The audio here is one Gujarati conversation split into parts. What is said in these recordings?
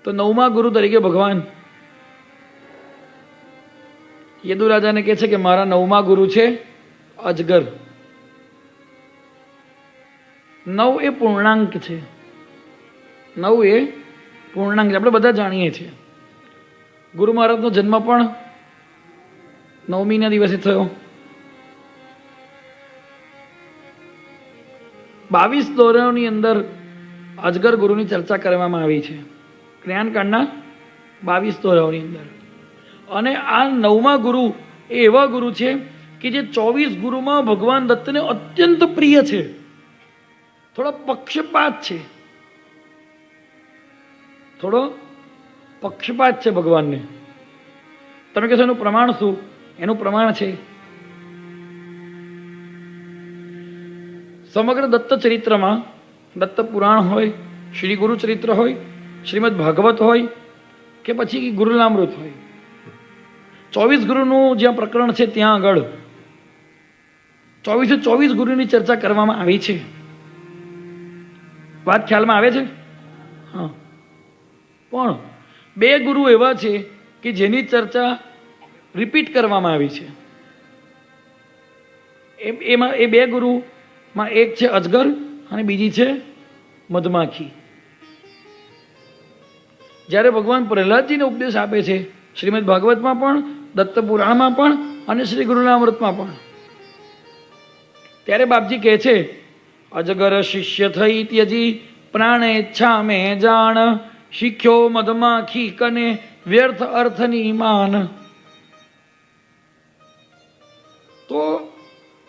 તો 9મા ગુરુ તરીકે ભગવાન યદુરાજાને કહે છે કે મારા 9મા ગુરુ છે અજગર. 9 એ પૂર્ણાંક છે. 9 એ પૂર્ણાંક છે. આપણે બધા જાણીએ છીએ. ગુરુ મહારાજનો જન્મ પણ 9મીના દિવસે થયો. 22 દોરાઓની અંદર અજગર ગુરુની ચર્ચા કરવામાં આવી છે, જ્ઞાનકાંડના 22 દોરાઓની અંદર. અને આ 9મા ગુરુ એ એવા ગુરુ છે કે જે 24 ગુરુમાં ભગવાન દત્તને અત્યંત પ્રિય છે. થોડો પક્ષપાત છે, થોડો પક્ષપાત છે ભગવાનને. તમે કહેશો એનું પ્રમાણ શું? એનું પ્રમાણ છે સમગ્ર દત્ત ચરિત્રમાં, દત્ત પુરાણ હોય, શ્રી ગુરુ ચરિત્ર હોય, શ્રીમદ ભાગવત હોય કે પછી ગુરુલામૃત હોય, 24 ગુરુનું જ્યાં પ્રકરણ છે ત્યાં આગળ 24 ગુરુની ચર્ચા કરવામાં આવી છે. વાત ખ્યાલમાં આવે છે? હા. પણ 2 ગુરુ એવા છે કે જેની ચર્ચા રિપીટ કરવામાં આવી છે. એમાં એ 2 ગુરુમાં એક છે અજગર અને બીજી છે મધમાખી. જ્યારે ભગવાન પ્રહલાદજીને ઉપદેશ આપે છે શ્રીમદ ભાગવતમાં પણ, દત્ત પુરાણમાં પણ અને શ્રી ગુરુનામૃતમાં પણ, ત્યારે બાપજી કહે છે અજગર શિષ્ય થઈ ત્યજી પ્રાણેચ્છા મેં જાણ શીખ્યો મધમાખી કને વ્યર્થ અર્થની માન. તો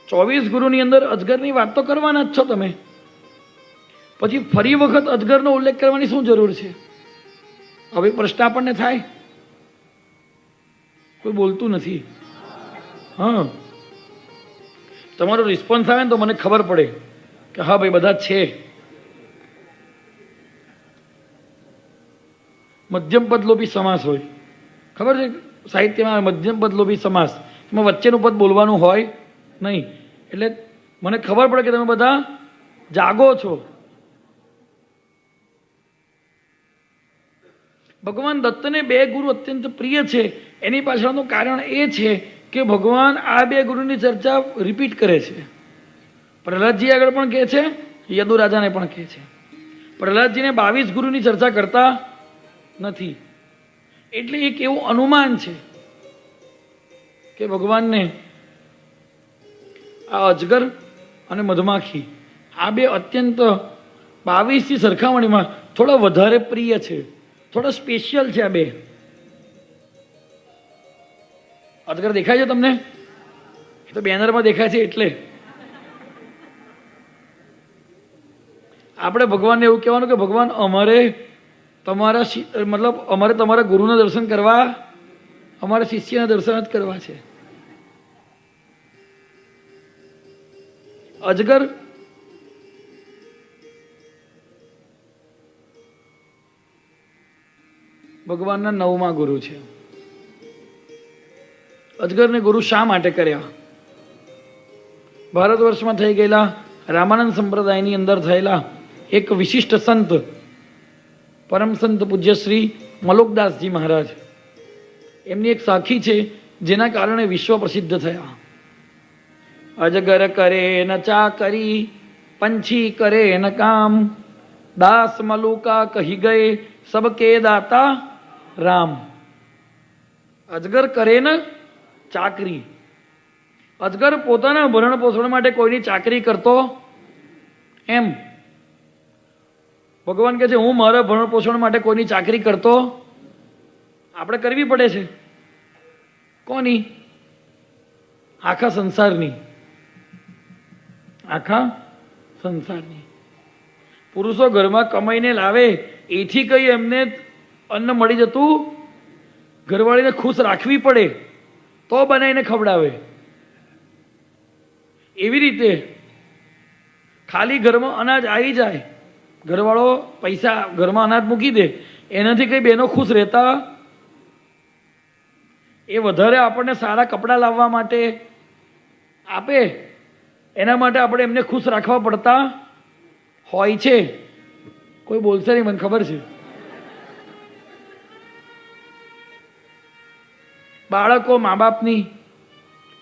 24 ગુરુની અંદર અજગરની વાત તો કરવાના જ છો તમે, પછી ફરી વખત અજગરનો ઉલ્લેખ કરવાની શું જરૂર છે? હવે પ્રશ્ન આપણને થાય, કોઈ બોલતું નથી. હા, તમારો રિસ્પોન્સ આવે ને તો મને ખબર પડે કે હા ભાઈ બધા છે. મધ્યમ પદલોભી સમાસ હોય, ખબર છે સાહિત્યમાં મધ્યમ પદલોભી સમાસ, એમાં વચ્ચેનું પદ બોલવાનું હોય નહીં. એટલે મને ખબર પડે કે તમે બધા જાગો છો. ભગવાન દત્તને 2 ગુરુ અત્યંત પ્રિય છે. એની પાછળનું કારણ એ છે કે ભગવાન આ 2 ગુરુની ચર્ચા રિપીટ કરે છે. પ્રહલાદજી આગળ પણ કહે છે, યદુરાજાને પણ કહે છે. પ્રહલાદજીને 22 ગુરુની ચર્ચા કરતા નથી. એટલે એક એવું અનુમાન છે કે ભગવાનને આ અજગર અને મધમાખી આ 2 અત્યંત 22ની સરખામણીમાં થોડા વધારે પ્રિય છે, થોડા સ્પેશિયલ છે. આ 2 અજગર દેખાય છે તમને? એ તો બેનરમાં દેખાય છે. એટલે આપણે ભગવાનને એવું કહેવાનું કે ભગવાન અમારે તમારા મતલબ અમારે તમારા ગુરુના દર્શન કરવા, અમારા શિષ્યના દર્શન જ કરવા છે. અજગર ભગવાનના 9મા ગુરુ છે. અજગરને ગુરુ શા માટે કર્યા? ભારત વર્ષમાં થઈ ગયેલા રામાનંદ સંપ્રદાયની અંદર થયેલા એક વિશિષ્ટ સંત, પરમ સંત પૂજ્ય શ્રી મલોકદાસજી મહારાજ, એમની એક સાખી છે જેના કારણે વિશ્વ પ્રસિદ્ધ થયા. અજગર કરે ન ચાકરી, પંછી કરે ન કામ, દાસ મલુકા કહી ગયે સબકે દાતા રામ. અજગર કરે ન ચાકરી. અજગર પોતાના ભરણ પોષણ માટે કોઈની ચાકરી કરતો એમ. ભગવાન કહે છે હું મારા ભરણ પોષણ માટે કોઈની ચાકરી કરતો. આપણે કરવી પડે છે. કોની? આખા સંસારની. આખા સંસારની. પુરુષો ઘરમાં કમાઈને લાવે, એથી કઈ એમને અન્ન મળી જતું? ઘરવાળીને ખુશ રાખવી પડે તો બનાવીને ખવડાવે. એવી રીતે ખાલી ઘરમાં અનાજ આવી જાય, ઘરવાળો પૈસા ઘરમાં અનાજ મૂકી દે, એનાથી કઈ બહેનો ખુશ રહેતા? એ વધારે આપણને સારા કપડાં લાવવા માટે આપે, એના માટે આપણે એમને ખુશ રાખવા પડતા હોય છે. કોઈ બોલશે નહીં, મને ખબર છે. બાળકો મા બાપની,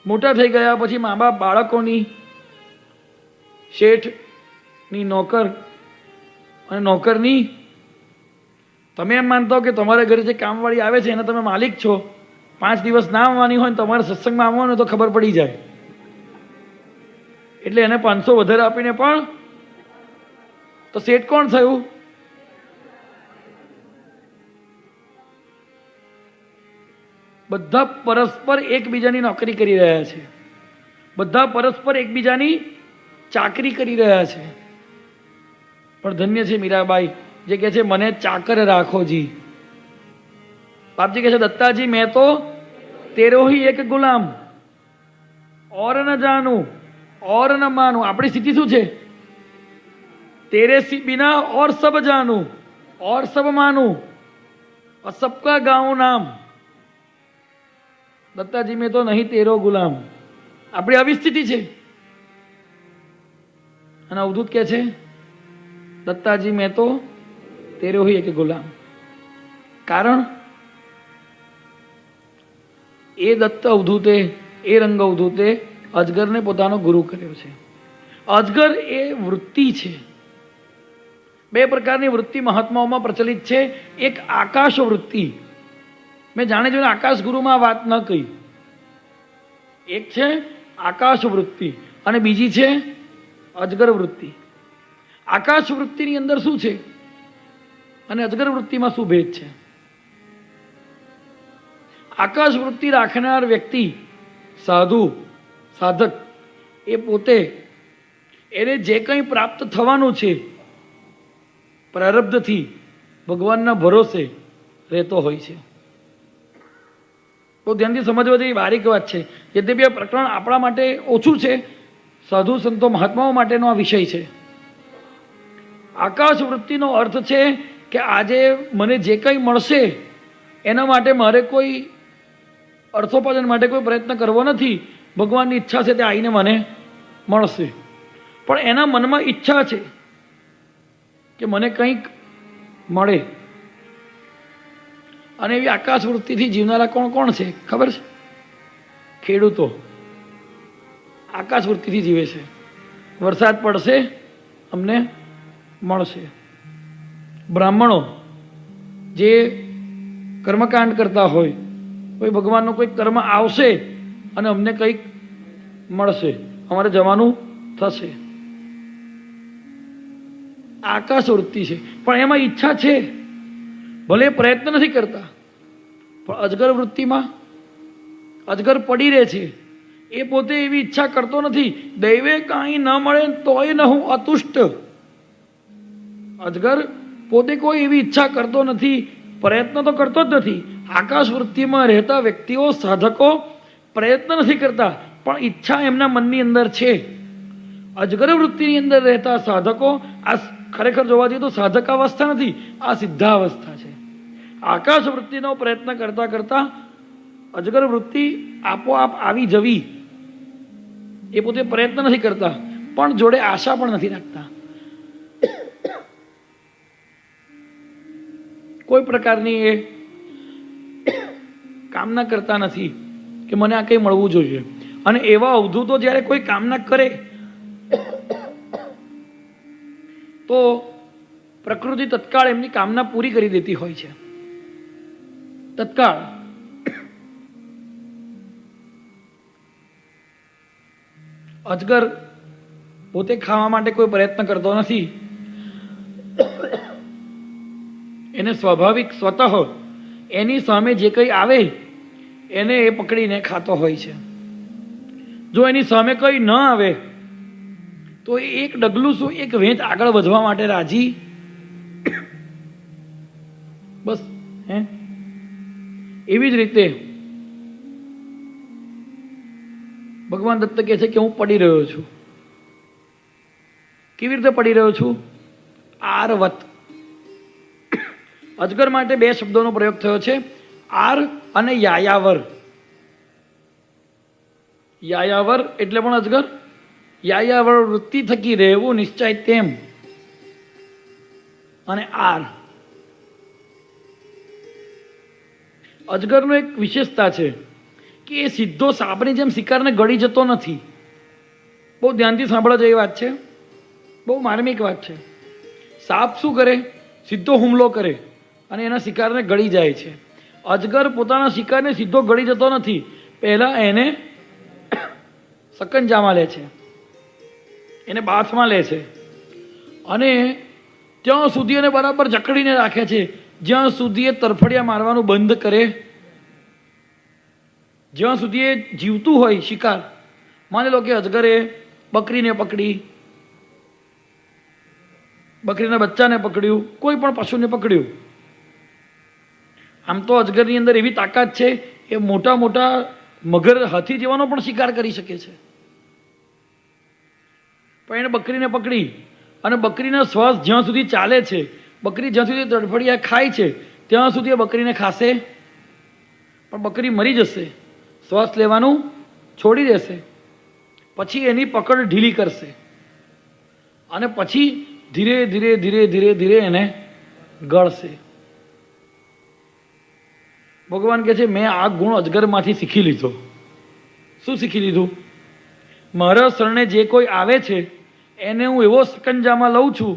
મોટા થઈ ગયા પછી મા બાપ બાળકોની, શેઠની નોકર અને નોકરની. તમે એમ માનતો કે તમારા ઘરે જે કામવાળી આવે છે એને તમે માલિક છો, 5 દિવસ ના આવવાની હોય ને તમારે સત્સંગમાં આવવાનું તો ખબર પડી જાય, એટલે એને 500 વધારે આપીને પણ તો શેઠ કોણ થયું? બધા પરસ્પર એકબીજાની નોકરી કરી રહ્યા છે, બધા પરસ્પર એકબીજાની ચાકરી કરી રહ્યા છે. પણ ધન્ય છે મીરાબાઈ જે કહે છે મને ચાકર રાખો જી. બાપજી કહે છે દત્તાજી મેં તો તેરો ही એક ગુલામ, और न जानू और न मानू. આપણી સ્થિતિ શું છે? तेरे बिना और सब जानू और सब मानू और सबका गाऊं नाम. दत्ताजी में तो नहीं तेरो गुलाम. આપણી આવી સ્થિતિ છે. અને અવધૂત કહે છે દત્તાજી મેં તો તેરો ही एक ગુલામ. કારણ એ દત્ત અવધૂતે, એ રંગ અવધૂતે અજગરને પોતાનો ગુરુ કર્યો છે. અજગર એ વૃત્તિ છે. 2 પ્રકારની વૃત્તિ મહાત્માઓમાં પ્રચલિત છે. એક આકાશ વૃત્તિ, મેં જાણે જોઈને આકાશ ગુરુમાં વાત ન કહી. એક છે આકાશ વૃત્તિ અને બીજી છે અજગર વૃત્તિ. આકાશ વૃત્તિની અંદર શું છે અને અજગર વૃત્તિમાં શું ભેદ છે? આકાશ વૃત્તિ રાખનાર વ્યક્તિ, સાધુ, સાધક, એ પોતે એને જે કંઈ પ્રાપ્ત થવાનું છે પ્રારબ્ધથી ભગવાનના ભરોસે રહેતો હોય છે. બહુ ધ્યાનથી સમજવા જેવી બારીક વાત છે. યદ્યપિ આ પ્રકરણ આપણા માટે ઓછું છે, સાધુ સંતો મહાત્માઓ માટેનો આ વિષય છે. આકાશ વૃત્તિનો અર્થ છે કે આજે મને જે કંઈ મળશે એના માટે મારે કોઈ અર્થોપાર્જન માટે કોઈ પ્રયત્ન કરવો નથી. ભગવાનની ઈચ્છા છે તે આવીને મને મળશે. પણ એના મનમાં ઈચ્છા છે કે મને કંઈક મળે. અને એવી આકાશ વૃત્તિથી જીવનારા કોણ કોણ છે ખબર છે? ખેડૂતો આકાશ વૃત્તિથી જીવે છે. વરસાદ પડશે અમને મળશે. બ્રાહ્મણો જે કર્મકાંડ કરતા હોય, કોઈ ભગવાનનો કોઈ કર્મ આવશે અને અમને કંઈક મળશે, અમારે જવાનું થશે. આકાશ વૃત્તિ છે. પણ એમાં ઈચ્છા છે, ભલે પ્રયત્ન નથી કરતા. પણ અજગર વૃત્તિમાં અજગર પડી રહે છે. એ પોતે એવી ઈચ્છા કરતો નથી. દૈવે કાંઈ ન મળે તોય ન હું અતુષ્ટ. અજગર પોતે કોઈ એવી ઈચ્છા કરતો નથી, પ્રયત્ન તો કરતો જ નથી. આકાશ વૃત્તિમાં રહેતા વ્યક્તિઓ, સાધકો પ્રયત્ન નથી કરતા પણ ઈચ્છા એમના મનની અંદર છે. અજગર વૃત્તિની અંદર રહેતા સાધકો, આ ખરેખર જોવા જઈએ તો સાધક અવસ્થા નથી, આ સિદ્ધાવસ્થા છે. આકાશ વૃત્તિનો પ્રયત્ન કરતા કરતા અજગર વૃત્તિ આપોઆપ આવી જવી. એ પોતે પ્રયત્ન નથી કરતા પણ જોડે આશા પણ નથી રાખતા. કોઈ પ્રકારની એ કામના કરતા નથી કે મને આ કંઈ મળવું જોઈએ. અને એવા અવધૂતો જ્યારે કોઈ કામના કરે તો પ્રકૃતિ તત્કાળ એમની કામના પૂરી કરી દેતી હોય છે. તત્કાળ. અજગર પોતે ખાવા માટે કોઈ પ્રયત્ન કરતો નથી. એને સ્વાભાવિક સ્વતઃ એની સામે જે કંઈ આવે એને એ પકડીને ખાતો હોય છે. જો એની સામે કંઈ ન આવે તો એક ડગલું શું, એક વેંત આગળ વધવા માટે રાજી બસ. એવી જ રીતે ભગવાન દત્ત કહે છે કે હું પડી રહ્યો છું. કેવી રીતે પડી રહ્યો છું? આરવત. અજગર માટે 2 શબ્દોનો પ્રયોગ થયો છે, આર અને યાયાવર. યાયાવર એટલે પણ અજગર. યાયાવર વૃત્તિ થકી રહેવું નિશ્ચય તેમ. અને આર અજગરનો એક વિશેષતા છે કે એ સીધો સાપની જેમ શિકારને ગળી જતો નથી. બહુ ધ્યાનથી સાંભળવા જેવી વાત છે, બહુ માર્મિક વાત છે. સાપ શું કરે? સીધો હુમલો કરે અને એના શિકારને ગળી જાય છે. અજગર પોતાના શિકારને સીધો ગળી જતો નથી, પહેલા એને સકંજામાં લે છે, એને બાથમાં લે છે અને ત્યાં સુધી એને બરાબર જકડીને રાખે છે જ્યાં સુધી એ તરફડિયા મારવાનું બંધ કરે, જ્યાં સુધી એ જીવતું હોય શિકાર. માની લો કે અજગરે બકરીને પકડી, બકરીના બચ્ચાને પકડ્યું, કોઈ પણ પશુને પકડ્યું. આમ તો અજગરની અંદર એવી તાકાત છે એ મોટા મોટા મગર, હાથી જેવાનો પણ શિકાર કરી શકે છે. પણ એને બકરીને પકડી અને બકરીના શ્વાસ જ્યાં સુધી ચાલે છે, બકરી જ્યાં સુધી તડફડિયા ખાય છે ત્યાં સુધી એ બકરીને ખાશે, પણ બકરી મરી જશે, શ્વાસ લેવાનું છોડી દેશે. પછી એની પકડ ઢીલી કરશે અને પછી ધીરે ધીરે ધીરે ધીરે ધીરે એને ગળશે. ભગવાન કહે છે મેં આ ગુણ અજગરમાંથી શીખી લીધો. શું શીખી લીધું? મારા શરણે જે કોઈ આવે છે એને હું એવો સકંજામાં લઉં છું,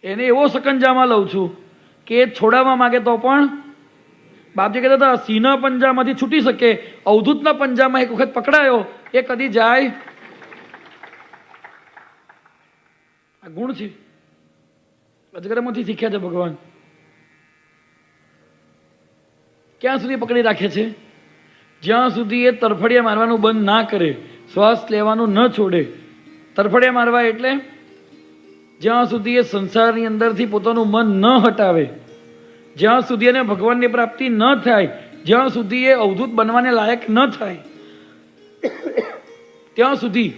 એને એવો સકંજામાં લઉં છું કે એ છોડાવવા માંગે તો પણ, બાપજી કહેતા હતા સિંહના પંજામાંથી છૂટી શકે, અવધૂતના પંજામાં એક વખત પકડાયો એ કદી જાય. આ ગુણ છે, અજગરમાંથી શીખ્યા છે ભગવાન. ક્યાં સુધી પકડી રાખે છે? જ્યાં સુધી એ તરફડિયા મારવાનું બંધ ના કરે, શ્વાસ લેવાનું ન છોડે. તરફડિયા મારવા એટલે જ્યાં સુધી એ સંસારની અંદરથી પોતાનું મન ન હટાવે, જ્યાં સુધી એને ભગવાનની પ્રાપ્તિ ન થાય, જ્યાં સુધી એ અવધૂત બનવાને લાયક ન થાય, ત્યાં સુધી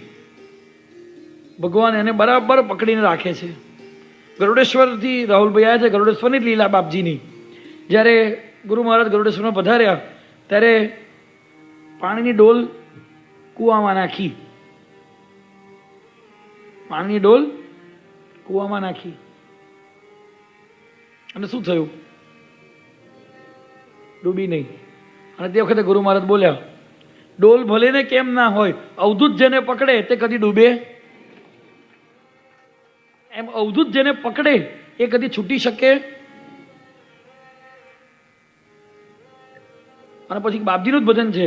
ભગવાન એને બરાબર પકડીને રાખે છે. ગરુડેશ્વરથી રાહુલભાઈ આવ્યા છે, ગરુડેશ્વરની જ લીલા બાપજીની. જ્યારે ગુરુ મહારાજ ગરુડેશ્વરમાં પધાર્યા ત્યારે પાણીની ડોલ કૂવામાં નાખી, પાણીની ડોલ કૂવામાં નાખી અને શું થયું? ડૂબી નહીં. અને તે વખતે ગુરુ મહારાજ બોલ્યા, ડોલ ભલે ને કેમ ના હોય, અવધૂત જેને પકડે તે કદી ડૂબે. એમ અવધૂત જેને પકડે એ કદી છૂટી શકે? અને પછી બાપજીનું જ ભજન છે,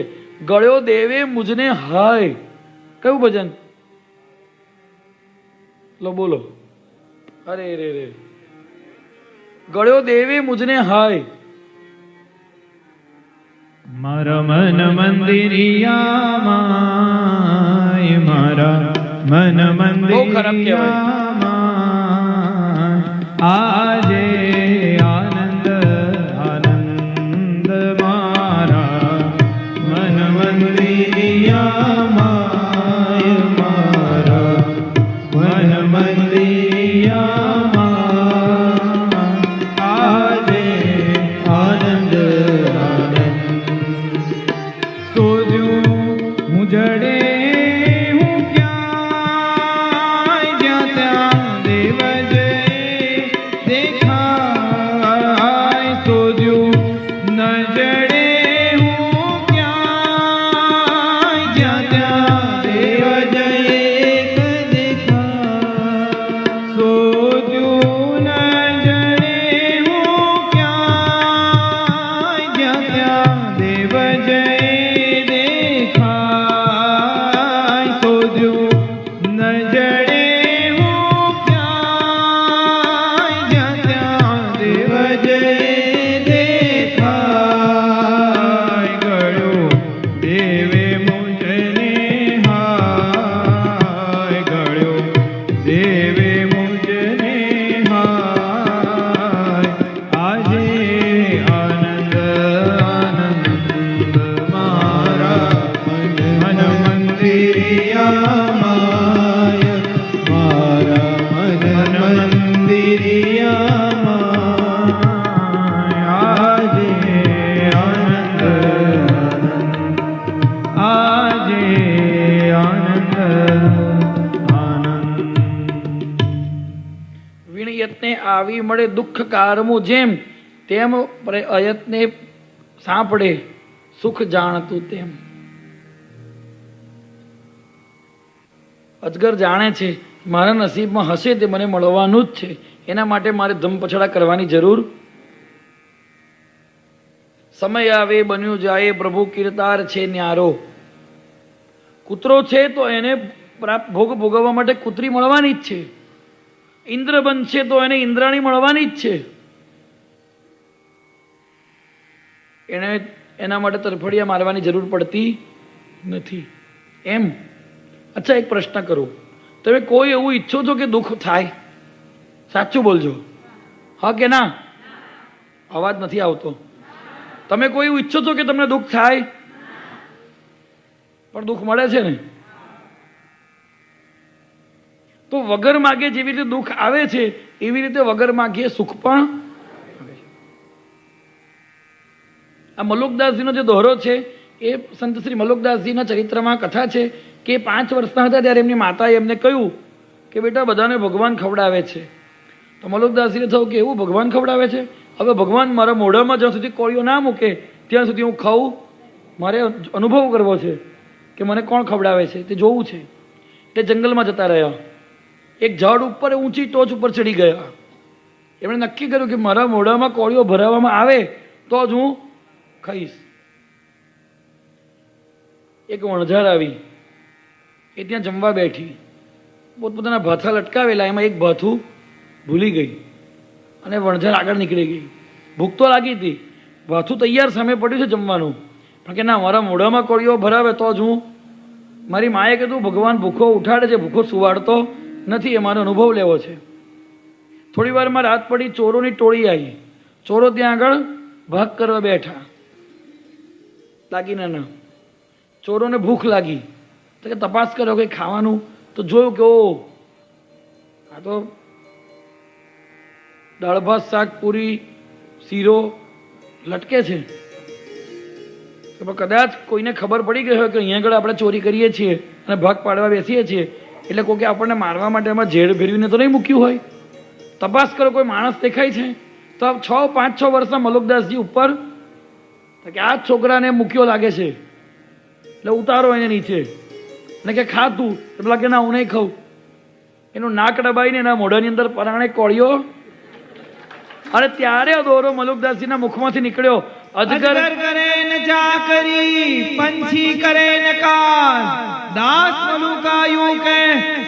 ગળ્યો દેવે મુજને હાય. કયું ભજન? લો બોલો. અરે રે રે, ગળ્યો દેવે મુજને હાય. મારા મન મંદિરિયામાં, મારા મન મંદિરિયામાં આજે આનંદ આનંદ મારા મન મંદિરિયામાં, મારા મન મંદિરિયામાં આજે આનંદ જડે હું ક્યાં જ્યાં ત્યાં દેવ જય દેખાય. શોધ્યું ન જડે હું ક્યાં જ્યાં ત્યાં દેવ જય દેખાય. શોધ્યું ન જડે હું ક્યાં જ્યાં ત્યાં દેવ જય આવી મળે દુઃખ કારમું જેમ તેમ અયત્ને સાંપડે સુખ જાણતું તેમ. અજગર જાણે છે મારા નસીબમાં હશે તે મને મળવાનું જ છે, એના માટે મારે ધમ પછડા કરવાની જરૂર. સમય આવે બન્યું જાય પ્રભુ કીર્તાર છે ન્યારો. કૂતરો છે તો એને ભોગ ભોગવવા માટે કૂતરી મળવાની જ છે. ઇન્દ્ર બનશે તો એને ઇન્દ્રાણી મળવાની જ છે. એને એના માટે તરફડિયા મારવાની જરૂર પડતી નથી. એમ. અચ્છા, એક પ્રશ્ન કરું, તમે કોઈ એવું ઈચ્છો છો કે દુઃખ થાય? સાચું બોલજો, હા કે ના? અવાજ નથી આવતો. તમે કોઈ એવું ઈચ્છો છો કે તમને દુઃખ થાય? પણ દુઃખ મળે છે ને. તો વગર માગે જેવી રીતે દુઃખ આવે છે એવી રીતે વગર માગે સુખ પણ આવે છે. આ મલુકદાસજીનો જે દોહરો છે એ સંત શ્રી મલુકદાસજીના ચરિત્રમાં કથા છે કે 5 વર્ષના હતા ત્યારે એમની માતાએ એમને કહ્યું કે બેટા બધાને ભગવાન ખવડાવે છે. તો મલુકદાસજીને થયું કે એવું ભગવાન ખવડાવે છે? હવે ભગવાન મારા મોઢામાં જ્યાં સુધી કોળીઓ ના મૂકે ત્યાં સુધી હું ખાઉં, મારે અનુભવ કરવો છે કે મને કોણ ખવડાવે છે તે જોવું છે. એટલે જંગલમાં જતા રહ્યા. એક ઝાડ ઉપર ઊંચી ટોચ ઉપર ચડી ગયા. એમણે નક્કી કર્યું કે મારા મોઢામાં કોળીઓ ભરાવવામાં આવે તો જ હું ખાઈશ. એક વણઝાર આવી, એ ત્યાં જમવા બેઠી, પોતપોતાના ભાથા લટકાવેલા, એમાં એક ભાથું ભૂલી ગઈ અને વણઝાર આગળ નીકળી ગઈ. ભૂખ તો લાગી હતી, ભાથું તૈયાર સામે પડ્યું છે જમવાનું, પણ કે ના, મારા મોઢામાં કોળીઓ ભરાવે તો જ હું. મારી માએ કીધું ભગવાન ભૂખો ઉઠાડે છે, ભૂખો સુવાડતો નથી, એ મારો અનુભવ લેવો છે. થોડી વારમાં રાત પડી, ચોરોની ટોળી આવી. ચોરો ત્યાં આગળ ભાગ કરવા બેઠા. દાગીના ના ચોરોને ભૂખ લાગી તો કે તપાસ કર્યો કે ખાવાનું, તો જોયું કે ઓ આ તો દાળ ભાત શાક પૂરી શીરો લટકે છે. કદાચ કોઈને ખબર પડી ગઈ હોય કે અહીંયા આગળ આપણે ચોરી કરીએ છીએ અને ભાગ પાડવા બેસીએ છીએ, એટલે કોઈ આપણને મારવા માટે એમાં ઝેર ભેરવીને તો નહીં મૂક્યું હોય. તપાસ કરો, કોઈ માણસ દેખાય છે? તો 5-6 વર્ષના મલુકદાસજી ઉપર કે આ છોકરાને મૂક્યો લાગે છે, એટલે ઉતારો એને નીચે અને કે ખાતું, એટલે કે ના હું નહીં ખાઉં. એનું નાક દબાઈને એના મોઢાની અંદર પરાણે કોળીઓ. અને ત્યારે દોરો મલુકદાસજીના મુખમાંથી નીકળ્યો. અજગર કરે ન ચાકરી, पंछी करे न कार, दास मलुका यूं के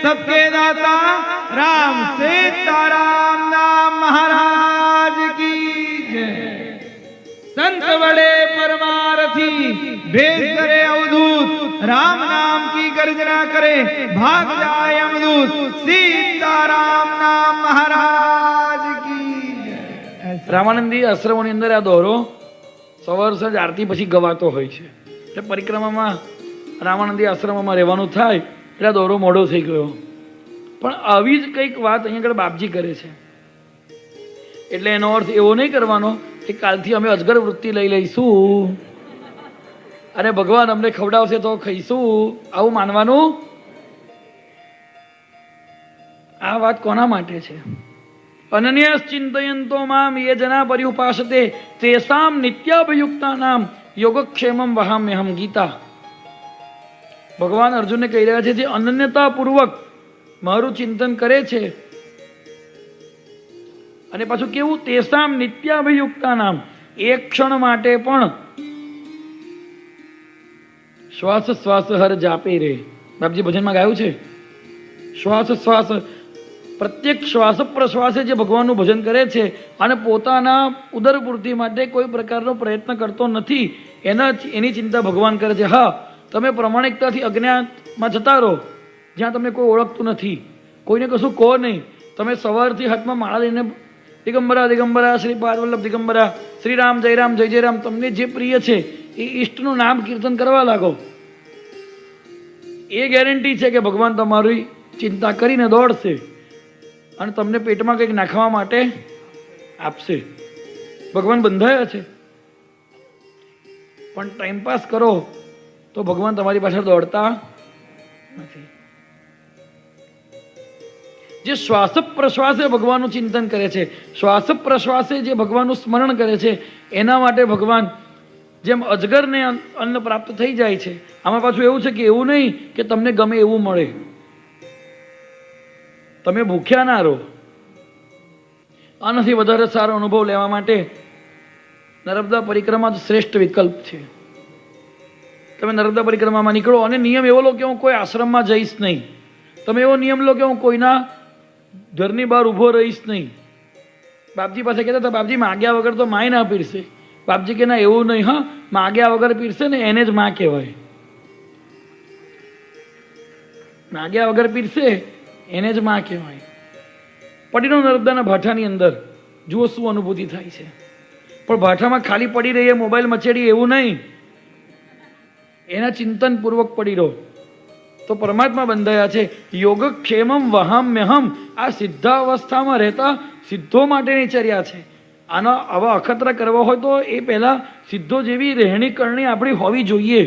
सबके दाता, राम सीताराम नाम महाराज की जय. संत बड़े परमारथी, भेद करे अवधूत, राम नाम की गर्जना करे, भाग जाए अमदूत, सीताराम नाम महाराज की जय. રામાનંદી આશ્રમોની અંદર આ દોરો સવાર સાંજ આરતી પછી ગવાતો હોય છે. એટલે પરિક્રમામાં રામાનંદી આશ્રમમાં રહેવાનું થાય એટલે દોરો મોડો થઈ ગયો. પણ આવી જ કંઈક વાત અહીંયા આગળ બાપજી કરે છે. એટલે એનો અર્થ એવો નહીં કરવાનો કે કાલથી અમે અજગર વૃત્તિ લઈ લઈશું અને ભગવાન અમને ખવડાવશે તો ખાઈશું, આવું માનવાનું. આ વાત કોના માટે છે? અનન્યસ ચિંતયંતો મામ યે જના પર્યુપાસતે તેસામ નિત્યાભયુક્તાનામ યોગક્ષેમમ વહામ્યહમ. ગીતા. ભગવાન અર્જુનને કહી રહ્યા છે જે અનન્યતાપૂર્વક મારું ચિંતન કરે છે, અને પાછું કેવું? તેસામ નિત્યાભયુક્તાનામ, એક ક્ષણ માટે પણ શ્વાસ શ્વાસ હર જાપે રે. બાપજી ભજનમાં ગાયું છે, શ્વાસ શ્વાસ, પ્રત્યેક શ્વાસ પ્રશ્વાસે જે ભગવાનનું ભજન કરે છે અને પોતાના ઉદરપૂર્તિ માટે કોઈ પ્રકારનો પ્રયત્ન કરતો નથી, એની ચિંતા ભગવાન કરે છે. હા, તમે પ્રમાણિકતાથી અજ્ઞાતમાં જતા રહો, જ્યાં તમને કોઈ ઓળખતું નથી, કોઈને કશું કહો નહીં. તમે સવારથી હાથમાં માળા લઈને દિગંબરા દિગંબરા શ્રી પાદવલ્લભ દિગંબરા, શ્રી રામ જય રામ જય જય રામ, તમને જે પ્રિય છે એ ઈષ્ટનું નામ કીર્તન કરવા લાગો. એ ગેરંટી છે કે ભગવાન તમારી ચિંતા કરીને દોડશે અને તમને પેટમાં કંઈક નાખવા માટે આપશે. ભગવાન બંધાયા છે. પણ ટાઈમપાસ કરો તો ભગવાન તમારી પાછળ દોડતા નથી. જે શ્વાસ પ્રશ્વાસે ભગવાનનું ચિંતન કરે છે, શ્વાસ પ્રશ્વાસે જે ભગવાનનું સ્મરણ કરે છે, એના માટે ભગવાન જેમ અજગરને અન્ન પ્રાપ્ત થઈ જાય છે, આમાં પાછું એવું છે કે એવું નહીં કે તમને ગમે એવું મળે, તમે ભૂખ્યા ના રહો. આનાથી વધારે સારો અનુભવ લેવા માટે નર્મદા પરિક્રમા જ શ્રેષ્ઠ વિકલ્પ છે. તમે નર્મદા પરિક્રમામાં નીકળો અને નિયમ એવો લો કે હું કોઈ આશ્રમમાં જઈશ નહીં. તમે એવો નિયમ લો કે હું કોઈના ઘરની બહાર ઊભો રહીશ નહીં. બાપજી પાસે કહેતા હતા, બાપજી માગ્યા વગર તો માય ના પીરશે. બાપજી કે ના, એવું નહીં, હા, માગ્યા વગર પીરશે ને એને જ માં કહેવાય. માગ્યા વગર પીરશે એને જ માં કહેવાય. પડીનો નર્મદાના ભાઠાની અંદર જુઓ શું અનુભૂતિ થાય છે. પણ ભાઠામાં ખાલી પડી રહીએ, મોબાઈલ મચેડી, એવું નહીં. એના ચિંતનપૂર્વક પડી રહો તો પરમાત્મા બંધાયા છે. યોગક્ષેમમ વહામ્યહમ, આ સિદ્ધાવસ્થામાં રહેતા સિદ્ધો માટેની ચર્યા છે. આનો આવા અખતરા કરવા હોય તો એ પહેલાં સિદ્ધો જેવી રહેણી કરણી આપણી હોવી જોઈએ.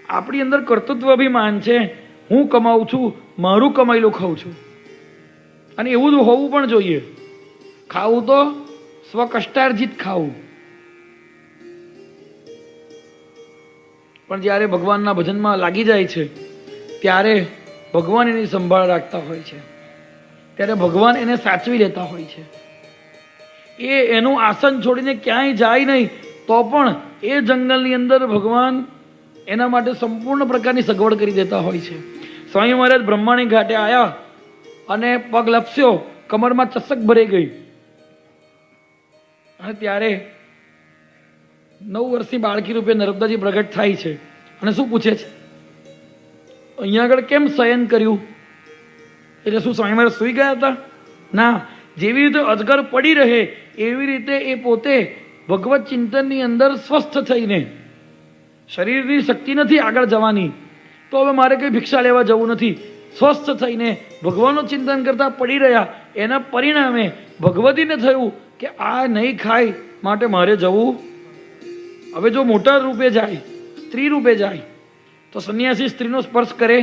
આપણી અંદર કર્તૃત્વ અભિમાન છે, હું કમાઉં છું, મારું કમાયેલું ખાઉં છું, અને એવું જ હોવું પણ જોઈએ. ખાવું તો સ્વકષ્ટાર્જિત ખાવું. પણ જ્યારે ભગવાનના ભજનમાં લાગી જાય છે ત્યારે ભગવાન એની સંભાળ રાખતા હોય છે, ત્યારે ભગવાન એને સાચવી લેતા હોય છે. એ એનું આસન છોડીને ક્યાંય જાય નહીં તો પણ એ જંગલની અંદર ભગવાન એના માટે સંપૂર્ણ પ્રકારની સગવડ કરી દેતા હોય છે. સ્વામી મહારાજ બ્રહ્માણી ઘાટે આવ્યા અને પગ લપસ્યો, કમરમાં ચસક ભરાઈ ગઈ, અને ત્યારે 9 વર્ષની બાળકી રૂપે નર્મદાજી પ્રગટ થાય છે અને શું પૂછે છે, અહીંયા આગળ કેમ શયન કર્યું? એટલે શું સ્વામી મહારાજ સૂઈ ગયા હતા? ના, જેવી રીતે અજગર પડી રહે એવી રીતે એ પોતે ભગવત ચિંતનની અંદર સ્વસ્થ થઈને, શરીરની શક્તિ નથી આગળ જવાની તો હવે મારે કંઈ ભિક્ષા લેવા જવું નથી, સ્વસ્થ થઈને ભગવાનનું ચિંતન કરતા પડી રહ્યા. એના પરિણામે ભગવતીને થયું કે આ નહીં ખાય માટે મારે જવું. હવે જો મોટા રૂપે જાય, સ્ત્રી રૂપે જાય તો સંન્યાસી સ્ત્રીનો સ્પર્શ કરે,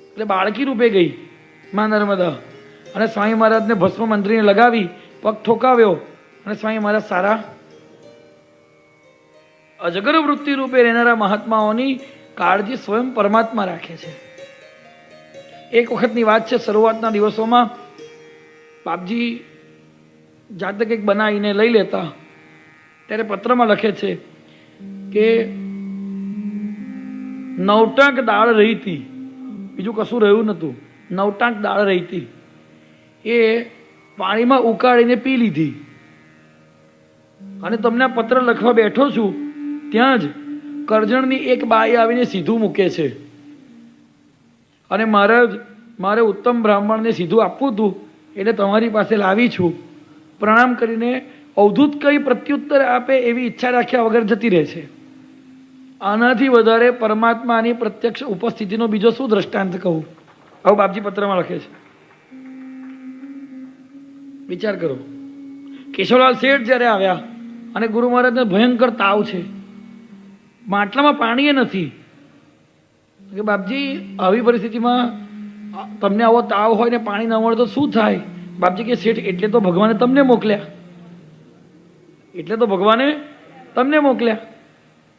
એટલે બાળકી રૂપે ગઈ માં નર્મદા, અને સ્વામી મહારાજને ભસ્મ મંત્રીને લગાવી પગ ઠોકાવ્યો, અને સ્વામી મહારાજ સારા. અજગર વૃત્તિ રૂપે રહેનારા મહાત્માઓની કાળજી સ્વયં પરમાત્મા રાખે છે. એક વખતની વાત છે, શરૂઆતના દિવસોમાં બાપજી જાતે કંઈક બનાવીને લઈ લેતા, ત્યારે પત્રમાં લખે છે કે 9 ટાંક દાળ રહી હતી, બીજું કશું રહ્યું નહોતું, 9 ટાંક દાળ રહી હતી, એ પાણીમાં ઉકાળીને પી લીધી. અને તમને આ પત્ર લખવા બેઠો છું ત્યાં જ કરજણની એક બાઈ આવીને સીધું મૂકે છે, અને મારે ઉત્તમ બ્રાહ્મણને સીધું આપવું હતું એટલે તમારી પાસે લાવી છું. પ્રણામ કરીને અવધૂત કઈ પ્રત્યુત્તર આપે એવી ઈચ્છા રાખ્યા વગર જતી રહે છે. આનાથી વધારે પરમાત્માની પ્રત્યક્ષ ઉપસ્થિતિનો બીજો શું દ્રષ્ટાંત કહું? આવું બાપજી પત્રમાં લખે છે. વિચાર કરો, કેશવલાલ શેઠ જ્યારે આવ્યા અને ગુરુ મહારાજને ભયંકર તાવ છે, માટલામાં પાણી નથી, કે બાપજી આવી પરિસ્થિતિમાં તમને આવો તાવ હોય ને પાણી ન મળે તો શું થાય? બાપજી કે શેઠ એટલે તો ભગવાને તમને મોકલ્યા, એટલે તો ભગવાને તમને મોકલ્યા.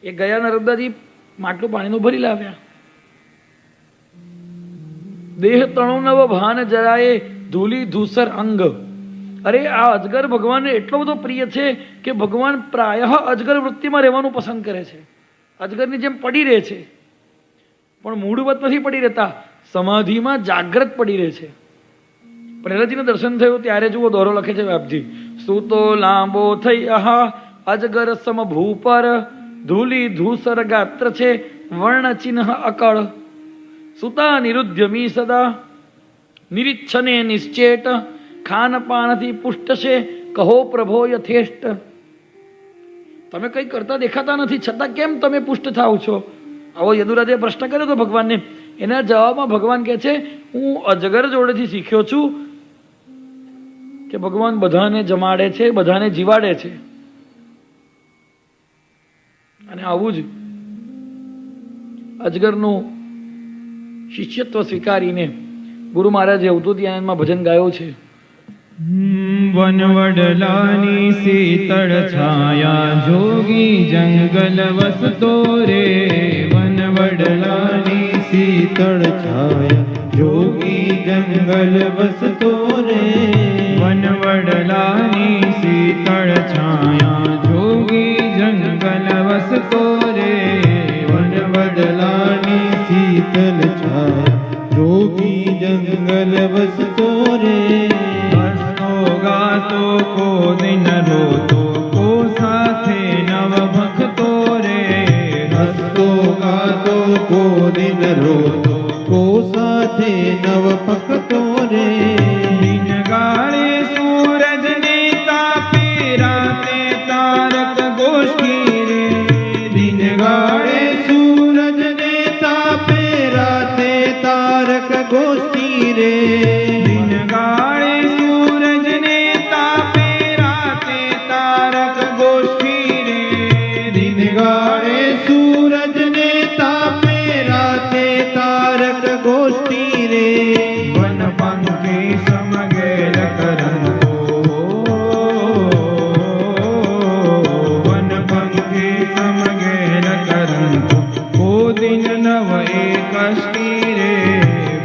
એ ગયા નર્મદાજી માટલું પાણીનું ભરી લાવ્યા. દેહ તણો નવ ભાન જરાએ ધૂલી ધૂસર અંગ. અરે આ અજગર ભગવાનને એટલો બધો પ્રિય છે કે ભગવાન પ્રાયઃ અજગર વૃત્તિમાં રહેવાનું પસંદ કરે છે. અજગરની જેમ પડી રહે છે, પણ મૂળવત નથી પડી રહેતા, સમાધિમાં જાગ્રત પડી રહે છે. પ્રહલાદજીને દર્શન થયું ત્યારે જુઓ દોરો લખે છે બાપજી, સૂતો લાંબો થઈ આહા અજગર સમ ભૂપર, ધૂલી ધૂસર ગાત્ર છે વર્ણ ચિહ્ન અકળ, સુતા નિરુદ્ધમી સદા નિરીચ્છને નિશ્ચેટ, ખાન પાનથી પુષ્ટ છે કહો પ્રભો યથેષ્ટ. તમે કંઈ કરતા દેખાતા નથી છતાં કેમ તમે પુષ્ટ થાવ છો? આવો યદુરાજે પ્રશ્ન કર્યો હતો ભગવાનને. એના જવાબમાં ભગવાન કહે છે, હું અજગર જોડેથી શીખ્યો છું કે ભગવાન બધાને જમાડે છે, બધાને જીવાડે છે. અને આવું જ અજગરનું શિષ્યત્વ સ્વીકારીને ગુરુ મહારાજે અવધૂત આનંદમાં ભજન ગાયો છે, વનવડલાની શીતળ છાયા જોગી જંગલ વસતો રે. વનવડલાની શીતળ છાયા જોગી જંગલ વસતો રે. વનવડલાની શીતળ છાયા જોગી જંગલ વસતો રે. વનવડલાની શીતલ છાયા જોગી જંગલ વસતો રે. હસતો ગાતો કો દિન રોતો કો સાથે નવ ભક્તો રે. હસતો ગાતો કો દિન રોતો કો સાથે નવ ભક્તો રે. દિન ગાળે સૂરજ ને તાપે રાતે તારક ગોષ્ઠી રે. દિન ગાળે સૂરજ ને તાપે રાતે તારક ગોષ્ઠી રે. દિન ગાળે સૂરજ ને તાપે રાતે તારક ગોષ્ઠી રે. દિન ગાળે સૂરજ ને તાપે રાતે તારક ગોષ્ઠી રે. વન પંક્તિ સમગેલ કરંતો. વન પંક્તિ સમગેલ કરંતો કો દિન નવ એકષ્ટી રે.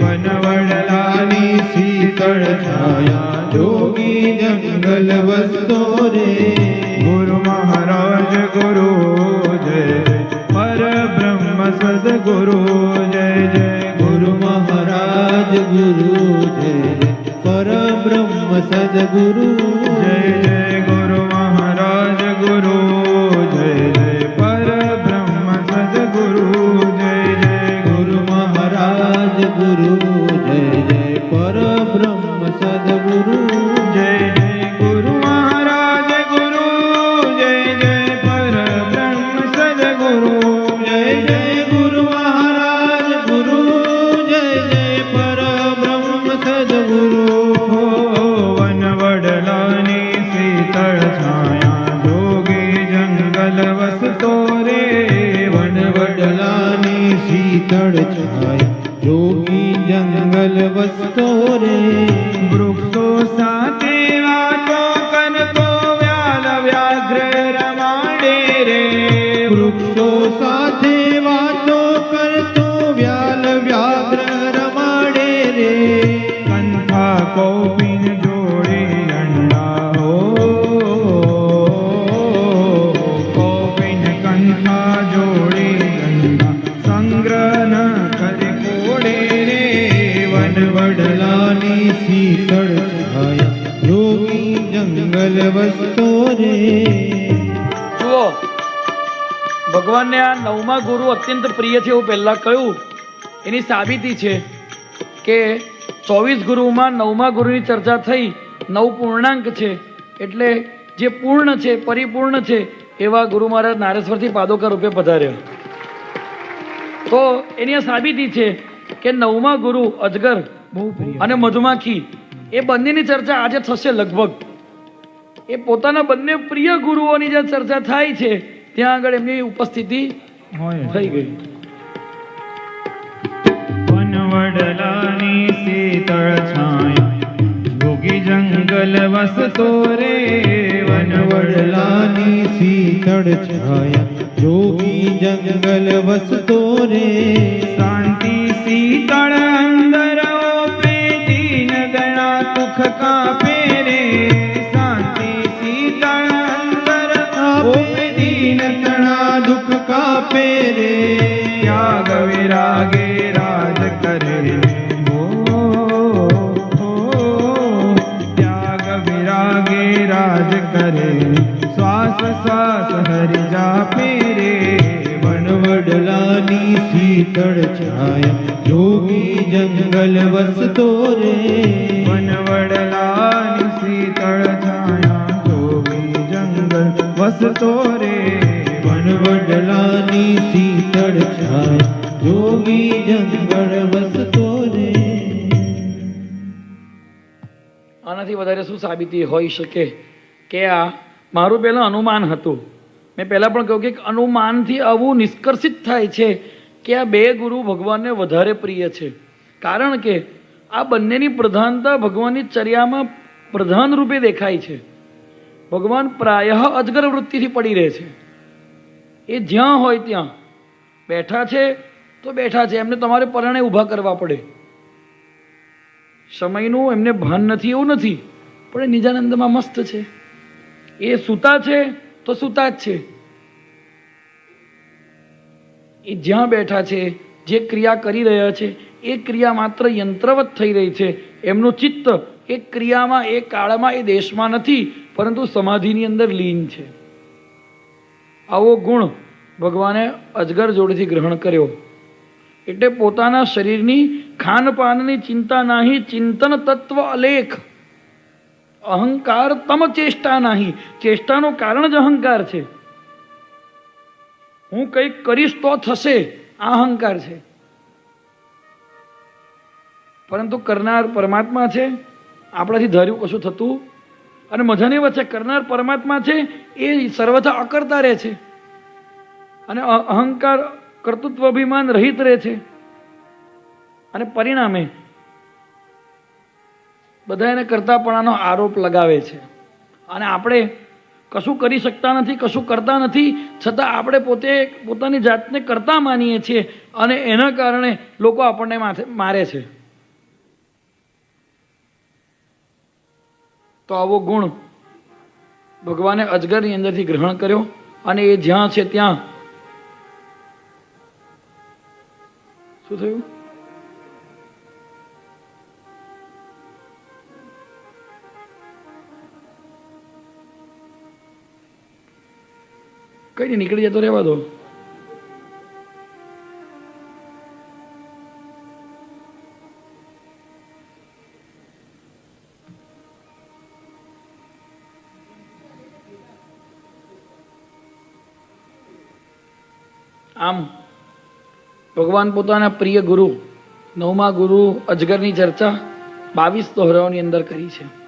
વનવડલાની શીતળ છાયા જોગી જંગલ વસતો રે. ગુરુ મહારાજ ગુરુ જય જય પર બ્રહ્મ સદગુરુ જય જય. ગુરુ મહારાજ ગુરુ જય પરબ્રહ્મ સદગુરુ જય જય ગુરુ મહારાજ ગુરુ જય જય પર બ્રહ્મ સદગુરુ જય જય. ગુરુ મહારાજ ગુરુ જય જય પરબ્રહ્મ સદગુરુ જય જય ગુરુ મહારાજ ગુરુ જય જય પર બ્રહ્મ સદગુરુ જય જય ગુરુ મહારાજ ગુરુ જય જય પરબ્રહ્મ સદગુરુ. વનવડલાની શીતળ છાયા જોગી જંગલ વસતો રે. વનવડલાની શીતળ છાયા જોગી જંગલ વસતો રે. વૃક્ષો સાથે વાતો કરતો વ્યાલ વ્યાઘ્ર રમાડે રે. વૃક્ષો સાથે વાતો કરતો વ્યાલ વ્યાઘ્ર રમાડે રે. કંઠા કૌપિન જોડી દંડા હો. કૌપિન કંઠા જોડી દંડા સંગ્રહ ન કરી કોડે રે. વનવડલાની શીતળ છાયા જોગી જંગલ વસતો રે. જુઓ, ભગવાનને આ નવમા ગુરુ અત્યંત પ્રિય છે એવું પહેલા કહ્યું. એની સાબિતી છે કે 24 ગુરુમાં નવમા ગુરુની ચર્ચા થઈ. 9 પૂર્ણાંક છે એટલે જે પૂર્ણ છે, પરિપૂર્ણ છે એવા ગુરુ મહારાજ નારેશ્વરથી પાદોકા રૂપે પધાર્યા. તો એની આ સાબિતી છે કે નવમા ગુરુ અજગર અને મધુમાખી એ બંનેની ચર્ચા આજે થશે લગભગ. એ પોતાના બંને પ્રિય ગુરુઓની જે ચર્ચા થાય છે ત્યાં આગળ એમની ઉપસ્થિતિ થઈ ગઈ. વનવડલાની શીતળ છાયા જોગી જંગલ વસતો રે. વનવડલાની શીતળ છાયા જોગી જંગલ વસતો રે. શાંતિ શીતળ અંદર ઓપે દીન ગણા દુઃખ કાપે રે. શાંતિ શીતળ અંદર ઓપે દીન ઘણા દુઃખ કાપે રે. ત્યાગ વિરાગે રાજ કરે હો. ત્યાગ વિરાગે રાજ કરે શ્વાસ શ્વાસ હરિ જાપે રે. વનવડલાની શીતળ છાયા જોગી જંગલ વસતો રે. વનવડલાની શીતળ છાયા જોગી જંગલ વસતો રે. વનવડલાની શીતળ છાયા જોગી જંગલ વસતો રે. આનાથી વધારે શું સાબિતી હોઈ શકે કે આ મારું પહેલાં અનુમાન હતું. મેં પહેલાં પણ કહ્યું કે અનુમાનથી આવું નિષ્કર્ષિત થાય છે કે આ બે ગુરુ ભગવાનને વધારે પ્રિય છે. કારણ કે આ બંનેની પ્રધાનતા ભગવાનની ચર્યામાં પ્રધાન રૂપે દેખાય છે. ભગવાન પ્રાયઃ અજગર વૃત્તિથી પડી રહે છે. એ જ્યાં હોય ત્યાં બેઠા છે તો બેઠા છે, એમને તમારે પરણે ઊભા કરવા પડે. સમયનું એમને ભાન નથી એવું નથી, પણ એ નિજાનંદમાં મસ્ત છે. એ સૂતા છે તો સૂતા જ છે. એ જ્યાં બેઠા છે, જે ક્રિયા કરી રહ્યા છે એ ક્રિયા માત્ર યંત્રવત થઈ રહી છે. એમનું ચિત્ત એ ક્રિયામાં, એ કાળમાં, એ દેશમાં નથી, પરંતુ સમાધિની અંદર લીન છે. આવો ગુણ ભગવાને અજગર જોડેથી ગ્રહણ કર્યો. એટલે પોતાના શરીરની ખાનપાનની ચિંતા નાહી, ચિંતન તત્વ અલેખ. અહંકાર તમ ચેષ્ટા નાહી. ચેષ્ટાનું કારણ જ અહંકાર છે. હું કંઈક કરીશ તો થશે, આ અહંકાર છે. પરંતુ કરનાર પરમાત્મા છે. આપણાથી ધાર્યું કશું થતું, અને મજાની વાત છે, કરનાર પરમાત્મા છે એ સર્વથા અકર્તા રહે છે, અને અહંકાર કર્તૃત્વ અભિમાન રહિત રહે છે. અને પરિણામે બધા એને કરતાપણાનો આરોપ લગાવે છે. અને આપણે કશું કરી શકતા નથી, કશું કરતા નથી, છતાં આપણે પોતે પોતાની જાતને કરતા માનીએ છીએ, અને એના કારણે લોકો આપણને મારે છે. તો આવો ગુણ ભગવાને અજગરની અંદરથી ગ્રહણ કર્યો, અને એ જ્યાં છે ત્યાં શું થયું? કઈ નહીં, નીકળી જતો રહેવા દો. આમ ભગવાન પોતાના પ્રિય ગુરુ, નવમા ગુરુ અજગરની ચર્ચા 22 દોહરાઓની અંદર કરી છે.